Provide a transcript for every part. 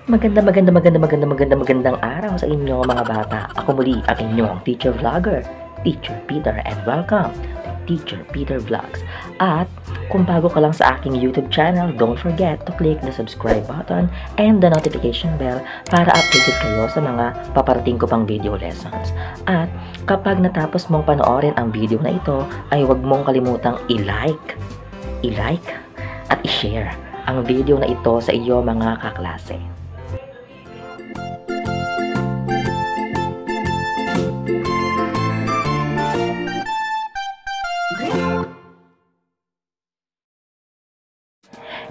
Magandang araw sa inyo mga bata. Ako muli ang inyong teacher vlogger, Teacher Peter, and welcome to Teacher Peter Vlogs. At kung bago ka lang sa aking YouTube channel, don't forget to click the subscribe button and the notification bell para updated kayo sa mga paparating ko pang video lessons. At kapag natapos mong panoorin ang video na ito, ay huwag mong kalimutang i-like at i-share ang video na ito sa iyo mga kaklase.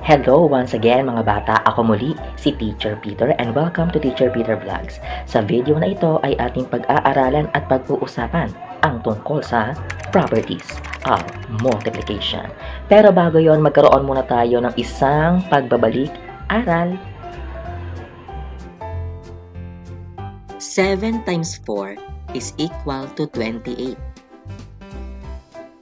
Hello once again mga bata, ako muli si Teacher Peter and welcome to Teacher Peter Vlogs. Sa video na ito ay ating pag-aaralan at pag-uusapan ang tungkol sa properties of multiplication. Pero bago yon, magkaroon muna tayo ng isang pagbabalik-aral. 7 times 4 is equal to 28.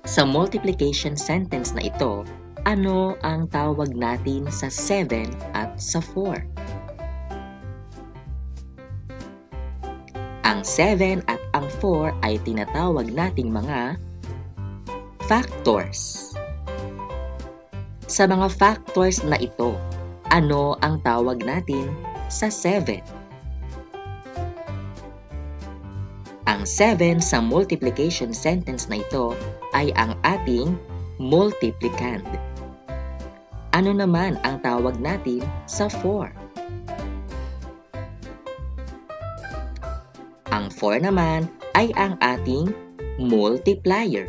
Sa multiplication sentence na ito, ano ang tawag natin sa 7 at sa 4? Ang 7 at ang 4 ay tinatawag nating mga factors. Sa mga factors na ito, ano ang tawag natin sa 7? Ang 7 sa multiplication sentence na ito ay ang ating multiplicand. Ano naman ang tawag natin sa 4? Ang 4 naman ay ang ating multiplier.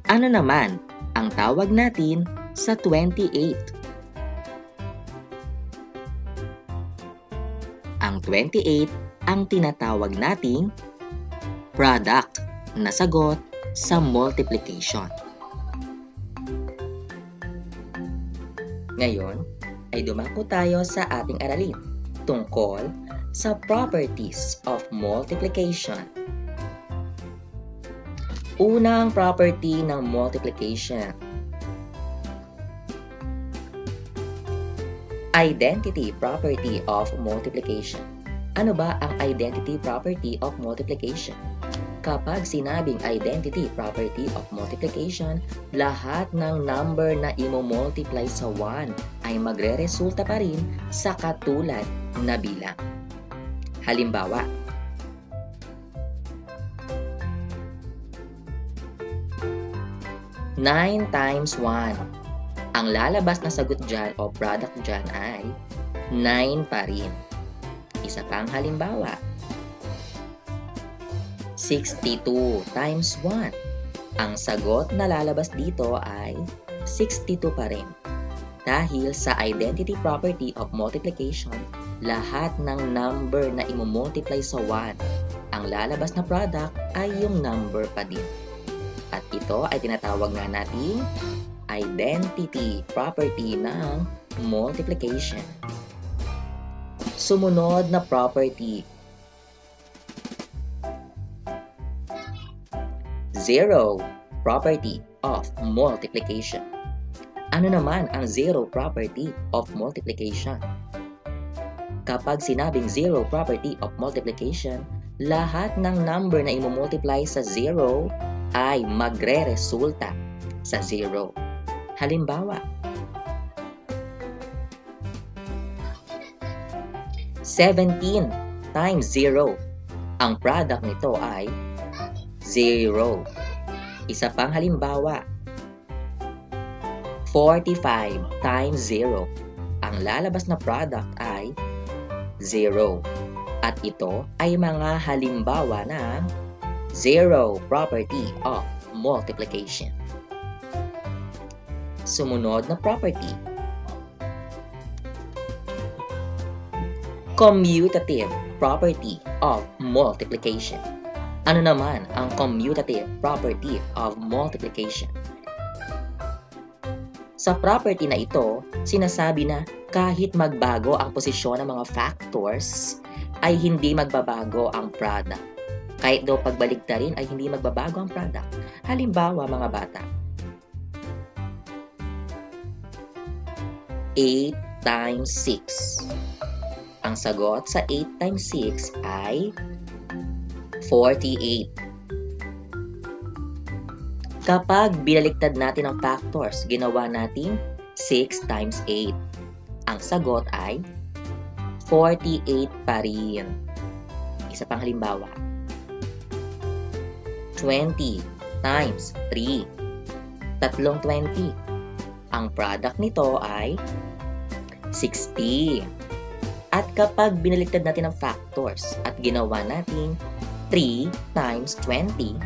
Ano naman ang tawag natin sa 28? Ang 28 ang tinatawag nating product na sagot sa multiplication. Ngayon ay dumako tayo sa ating aralin tungkol sa properties of multiplication. Unang property ng multiplication. Identity property of multiplication. Ano ba ang identity property of multiplication? Kapag sinabing identity property of multiplication, lahat ng number na imo-multiply sa 1 ay magre-resulta pa rin sa katulad na bilang. Halimbawa, nine times 1. Ang lalabas na sagot dyan o product dyan ay 9 pa rin. Isa pang halimbawa, 62 times 1. Ang sagot na lalabas dito ay 62 pa rin. Dahil sa identity property of multiplication, lahat ng number na imo-multiply sa 1, ang lalabas na product ay yung number pa din. At ito ay tinatawag nga nating identity property ng multiplication. Sumunod na property, zero property of multiplication. Ano naman ang zero property of multiplication? Kapag sinabing zero property of multiplication, lahat ng number na imo-multiply sa zero ay magre-resulta sa zero. Halimbawa, 17 times 0. Ang product nito ay 0. Isa pang halimbawa, 45 times 0. Ang lalabas na product ay 0. At ito ay mga halimbawa ng zero property of multiplication. Sumunod na property, commutative property of multiplication. Ano naman ang commutative property of multiplication? Sa property na ito, sinasabi na kahit magbago ang posisyon ng mga factors, ay hindi magbabago ang product. Kahit daw pagbaliktarin ay hindi magbabago ang product. Halimbawa mga bata, 8 times 6. Ang sagot sa 8 times 6 ay 48. Kapag binaliktad natin ang factors, ginawa natin 6 times 8. Ang sagot ay 48 pa rin. Isa pang halimbawa. 20 times 3. Tatlong 20. Ang product nito ay 60. At kapag binaliktad natin ang factors at ginawa natin 3 times 20,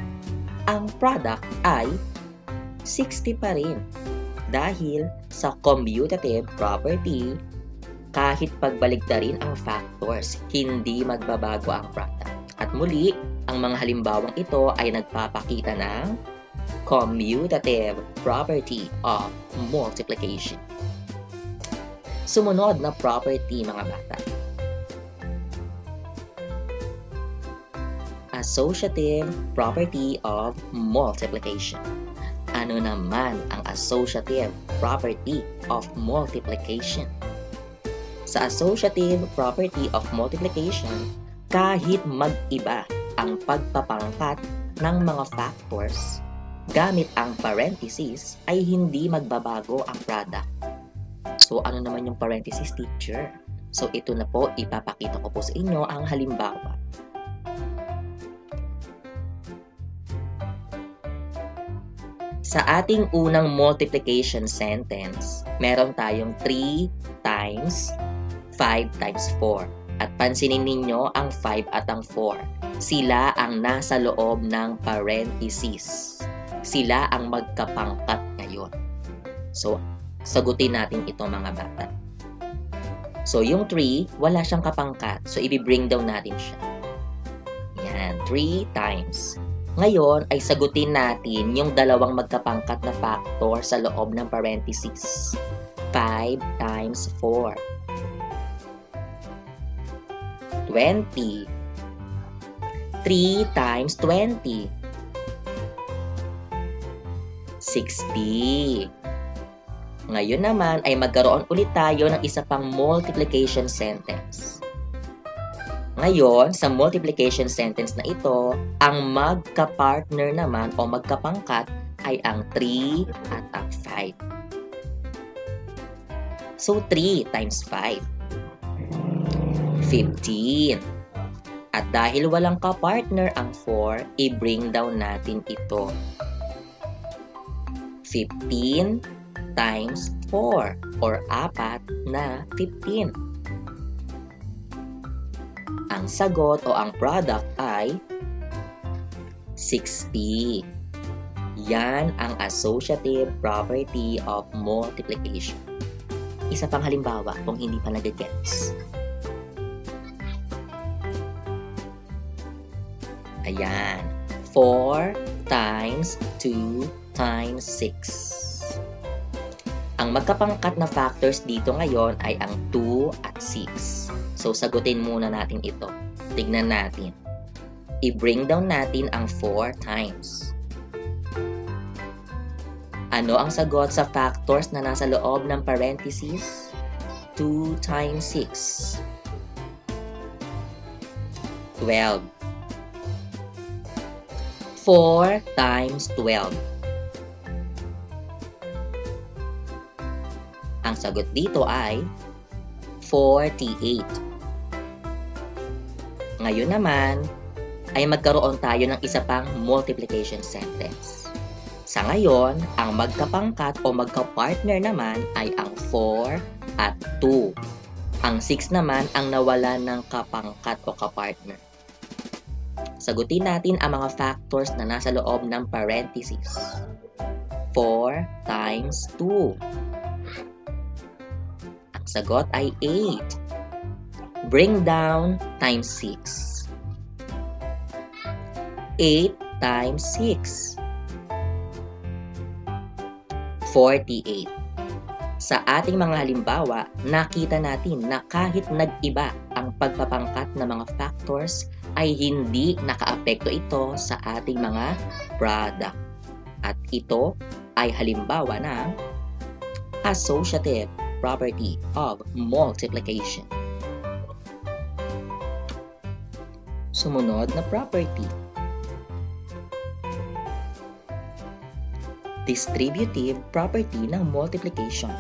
ang product ay 60 pa rin. Dahil sa commutative property, kahit pagbaligtarin ang factors, hindi magbabago ang product. At muli, ang mga halimbawang ito ay nagpapakita ng commutative property of multiplication. Sumunod na property, mga bata. Associative property of multiplication. Ano naman ang associative property of multiplication? Sa associative property of multiplication, kahit mag-iba ang pagpapangkat ng mga factors, gamit ang parentheses ay hindi magbabago ang product. So, ano naman yung parentheses, teacher? So, ito na po, ipapakita ko po sa inyo ang halimbawa. Sa ating unang multiplication sentence, meron tayong 3 times 5 times 4. At pansinin ninyo ang 5 at ang 4. Sila ang nasa loob ng parentheses. Sila ang magkapangkat ngayon. So, sagutin natin ito, mga bata. So, yung 3, wala siyang kapangkat. So, i-bring down natin siya. Yan, 3 times. Ngayon ay sagutin natin yung dalawang magkapangkat na factor sa loob ng parentheses. 5 times 4. 20. 3 times 20. 60. Ngayon naman ay magkaroon ulit tayo ng isa pang multiplication sentence. Ngayon, sa multiplication sentence na ito, ang magka-partner naman o magkapangkat ay ang 3 at ang 5. So, 3 times 5. 15. At dahil walang ka-partner ang 4, i-bring down natin ito. 15 times 4 or 4 na 15. Ang sagot o ang product ay 60. Yan ang associative property of multiplication. Isa pang halimbawa kung hindi pa nag-gets. Ayan. 4 times 2 times 6. Ang magkapangkat na factors dito ngayon ay ang 2 at 6. So, sagutin muna natin ito. Tignan natin. I-bring down natin ang 4 times. Ano ang sagot sa factors na nasa loob ng parentheses? 2 times 6. 12. 4 times 12. Ang sagot dito ay 48. Ngayon naman, ay magkaroon tayo ng isa pang multiplication sentence. Sa ngayon, ang magkapangkat o magkapartner naman ay ang 4 at 2. Ang 6 naman ang nawala ng kapangkat o kapartner. Sagutin natin ang mga factors na nasa loob ng parentheses. 4 times 2. Ang sagot ay 8. Bring down times 6. 8 times 6. 48. Sa ating mga halimbawa, nakita natin na kahit nag-iba ang pagpapangkat ng mga factors, ay hindi nakaapekto ito sa ating mga product. At ito ay halimbawa ng associative property of multiplication. sumunod na property. Distributive property ng multiplication.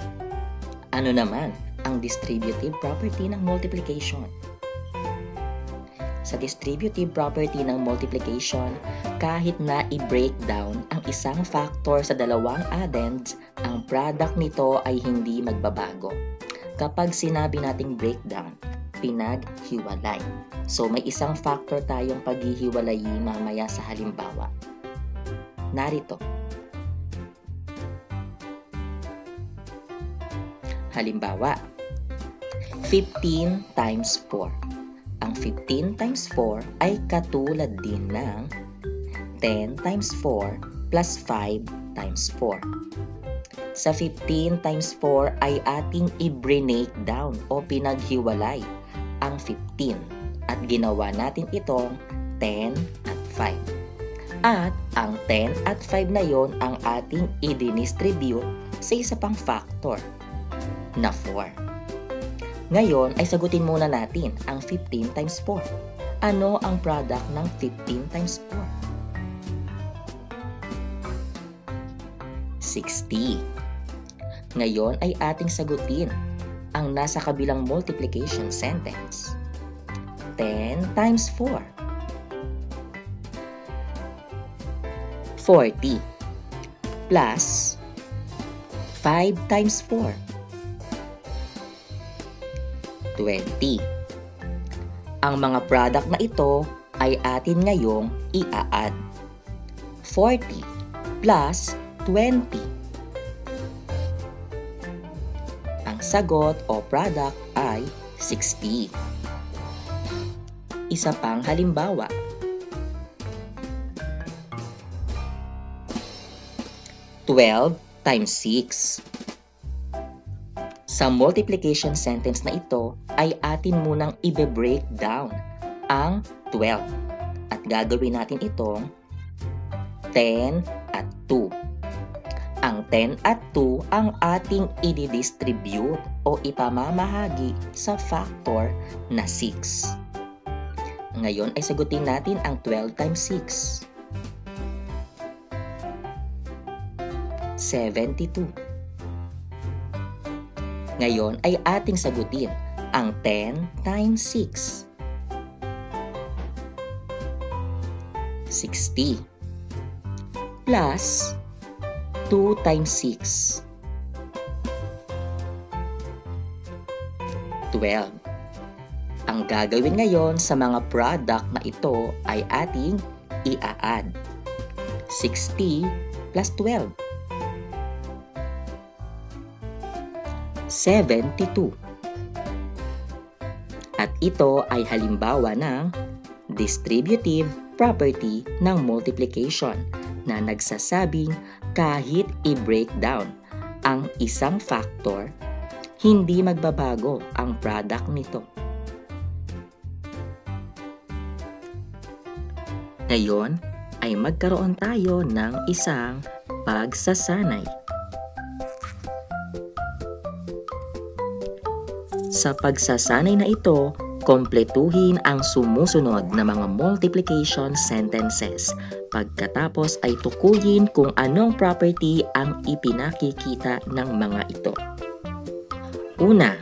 Ano naman ang distributive property ng multiplication? Sa distributive property ng multiplication, kahit na i-breakdown ang isang factor sa dalawang addends, ang product nito ay hindi magbabago. Kapag sinabi nating breakdown, pinaghiwalay. So may isang factor tayong paghihiwalayin mamaya sa halimbawa. Narito. Halimbawa, 15 times 4. Ang 15 times 4 ay katulad din ng 10 times 4 plus 5 times 4. Sa 15 times 4 ay ating i-break down o pinaghiwalay ang 15 at ginawa natin itong 10 at 5. At ang 10 at 5 na yon ang ating i-distribute sa isa pang factor na 4. Ngayon ay sagutin muna natin ang 15 times 4. Ano ang product ng 15 times 4? 60. Ngayon ay ating sagutin ang nasa kabilang multiplication sentence. 10 times 4. 40 plus 5 times 4. 20. Ang mga product na ito ay atin ngayong i-add. 40 plus 20. Ang sagot o product ay 60. Isa pang halimbawa. Twelve times 6. Sa multiplication sentence na ito ay atin munang i-break down ang 12 at gagawin natin itong 10 at 2. Ang 10 at 2 ang ating i-distribute o ipamamahagi sa factor na 6. Ngayon ay sagutin natin ang 12 times 6. 72. Ngayon ay ating sagutin ang 10 times 6. 60 plus 2 times 6. 12. Ang gagawin ngayon sa mga product na ito ay ating i-add. 60 plus 12. 72. At ito ay halimbawa ng distributive property ng multiplication na nagsasabing kahit i-break down ang isang factor, hindi magbabago ang product nito. Ngayon ay magkaroon tayo ng isang pagsasanay. Sa pagsasanay na ito, kompletuhin ang sumusunod na mga multiplication sentences. Pagkatapos ay tukuyin kung anong property ang ipinakikita ng mga ito. Una,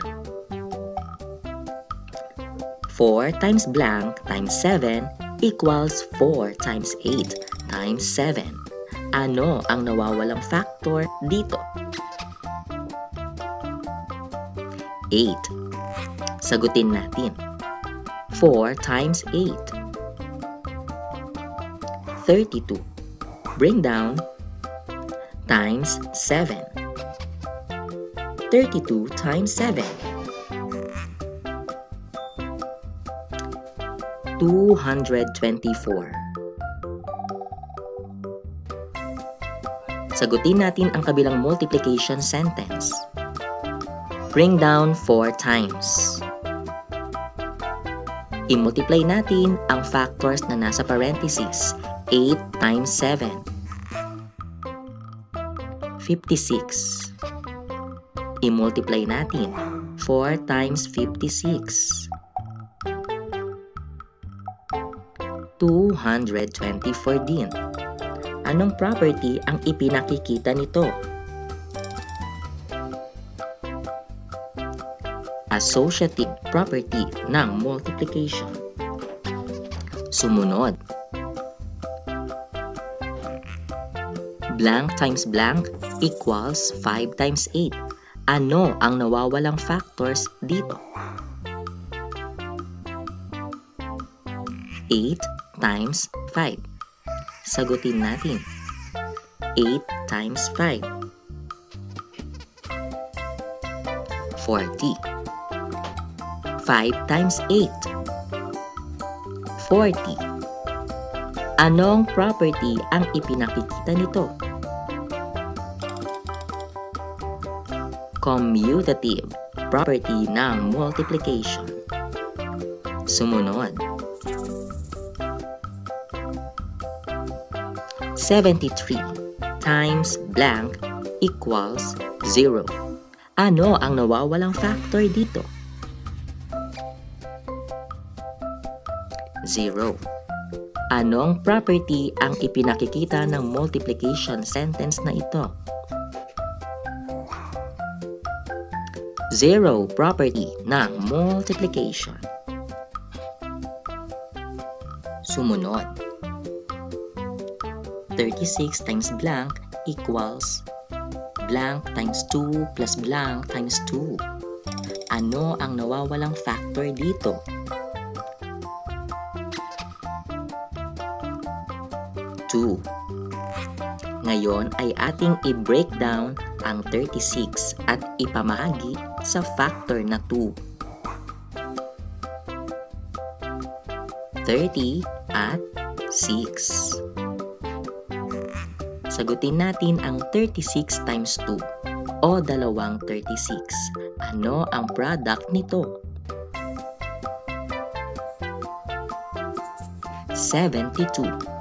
4 times blank times 7 equals 4 times 8 times 7. Ano ang nawawalang factor dito? 8. Sagutin natin. 4 times 8. 32. Bring down times 7. 32 times 7. 224. Sagutin natin ang kabilang multiplication sentence. Bring down 4 times. I-multiply natin ang factors na nasa parentheses. 8 times 7. 56. I-multiply natin. 4 times 56. 224 din. Anong property ang ipinakikita nito? Associative property ng multiplication. Sumunod. Blank times blank equals 5 times 8. Ano ang nawawalang factors dito? 8 times 5. Sagutin natin. 8 times 5. 40. 5 times 8. 40. Anong property ang ipinakikita nito? Commutative property ng multiplication. Sumunod. 73 times blank equals 0. Ano ang nawawalang factor dito? 0. Anong property ang ipinakikita ng multiplication sentence na ito? 0 property ng multiplication. Sumunod. 36 times blank equals blank times 2 plus blank times 2. Ano ang nawawalang factor dito? 2. Ngayon ay ating i-breakdown ang 36 at ipamahagi sa factor na 2. 30 at 6. Sagutin natin ang 36 times 2 o dalawang 36. Ano ang product nito? 72.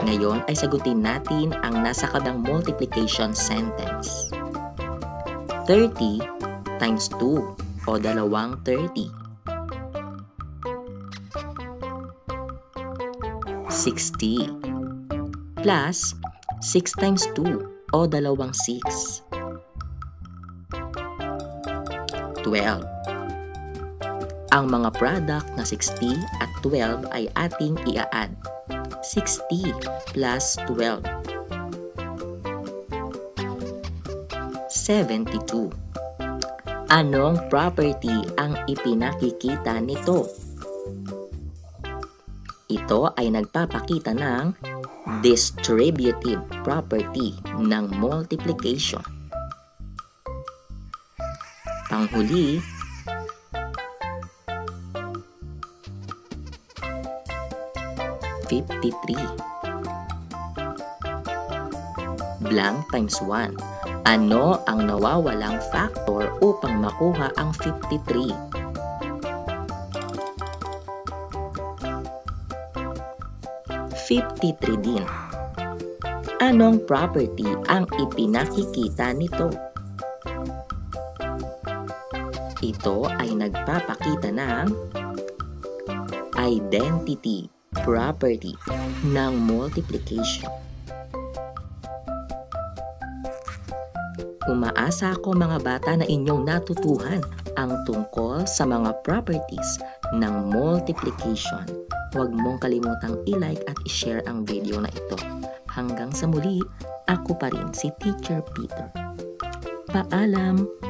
Ngayon ay sagutin natin ang nasa kabang multiplication sentence. 30 times 2 o dalawang 30. 60 plus 6 times 2 o dalawang 6. 12. Ang mga product na 60 at 12 ay ating i-add. 60 plus 12. 72. Anong property ang ipinakikita nito? Ito ay nagpapakita ng distributive property ng multiplication. Panghuli, blank times 1. Ano ang nawawalang factor upang makuha ang 53? 53 din. Anong property ang ipinakikita nito? Ito ay nagpapakita ng identity property ng multiplication. Umaasa ako mga bata na inyong natutuhan ang tungkol sa mga properties ng multiplication. Huwag mong kalimutang i-like at i-share ang video na ito. Hanggang sa muli, ako pa rin si Teacher Peter. Paalam!